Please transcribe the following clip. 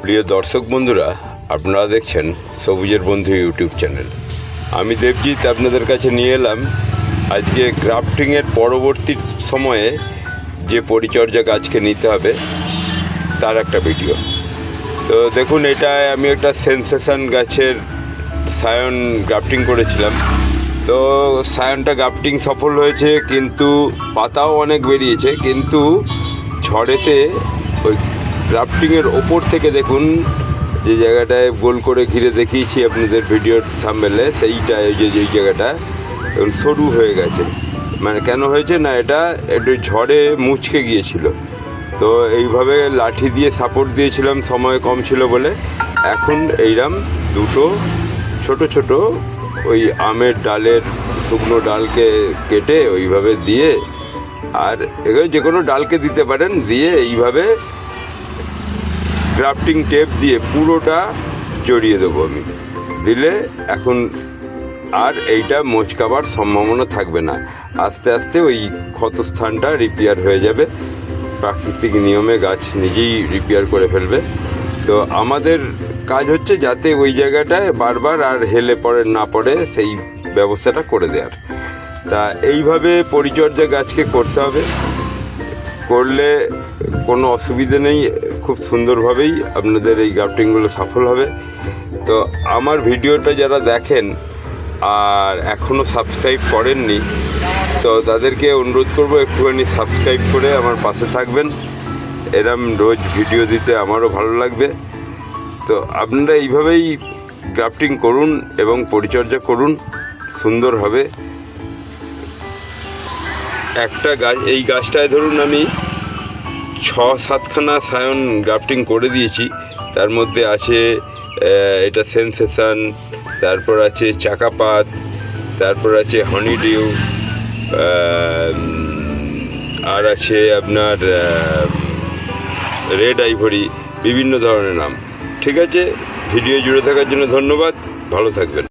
প্রিয় দর্শক বন্ধুরা, আপনারা দেখছেন সবুজের বন্ধু ইউটিউব চ্যানেল। আমি দেবজিৎ আপনাদের কাছে নিয়ে এলাম আজকে গ্রাফটিংয়ের পরবর্তী সময়ে যে পরিচর্যা গাছকে নিতে হবে তার একটা ভিডিও। তো দেখুন, এটায় আমি একটা সেন্সেশন গাছের সায়ন গ্রাফটিং করেছিলাম। তো সায়নটা গ্রাফটিং সফল হয়েছে, কিন্তু পাতাও অনেক বেরিয়েছে, কিন্তু ঝড়েতে ওই গ্রাফটিংয়ের ওপর থেকে দেখুন যে জায়গাটায় গোল করে ঘিরে দেখিয়েছি আপনাদের ভিডিওর থাম্বনেলে, সেইটা এই যে যেই জায়গাটা সরু হয়ে গেছে। মানে কেন হয়েছে না, এটা একটু ঝড়ে মুচকে গিয়েছিল। তো এইভাবে লাঠি দিয়ে সাপোর্ট দিয়েছিলাম, সময় কম ছিল বলে। এখন এইরকম দুটো ছোট ছোট ওই আমের ডালের শুকনো ডালকে কেটে ওইভাবে দিয়ে, আর এগুলো যে কোনো ডালকে দিতে পারেন, দিয়ে এইভাবে গ্রাফটিং টেপ দিয়ে পুরোটা জড়িয়ে দেবো আমি। দিলে এখন আর এইটা মোচকাবার সম্ভাবনা থাকবে না। আস্তে আস্তে ওই ক্ষতস্থানটা রিপেয়ার হয়ে যাবে। প্রাকৃতিক নিয়মে গাছ নিজেই রিপেয়ার করে ফেলবে। তো আমাদের কাজ হচ্ছে যাতে ওই জায়গাটায় বারবার আর হেলে পড়ে না পড়ে, সেই ব্যবস্থাটা করে দেওয়ার। তা এইভাবে পরিচর্যা গাছকে করতে হবে, করলে কোনো অসুবিধে নেই, খুব সুন্দরভাবেই আপনাদের এই গ্রাফটিংগুলো সফল হবে। তো আমার ভিডিওটা যারা দেখেন আর এখনও সাবস্ক্রাইব করেননি, তো তাদেরকে অনুরোধ করব একটুখানি সাবস্ক্রাইব করে আমার পাশে থাকবেন। এরম রোজ ভিডিও দিতে আমারও ভালো লাগবে। তো আপনারা এইভাবেই গ্রাফটিং করুন এবং পরিচর্যা করুন, সুন্দর হবে। একটা গাছ, এই গাছটায় ধরুন আমি 6-7খানা সায়ন গ্রাফটিং করে দিয়েছি। তার মধ্যে আছে এটা সেন্সেশন, তারপর আছে চাকাপাত, তারপর আছে হনিডিউ, আর আছে আপনার রেড আইভরি, বিভিন্ন ধরনের নাম। ঠিক আছে, ভিডিও জুড়ে থাকার জন্য ধন্যবাদ, ভালো থাকবেন।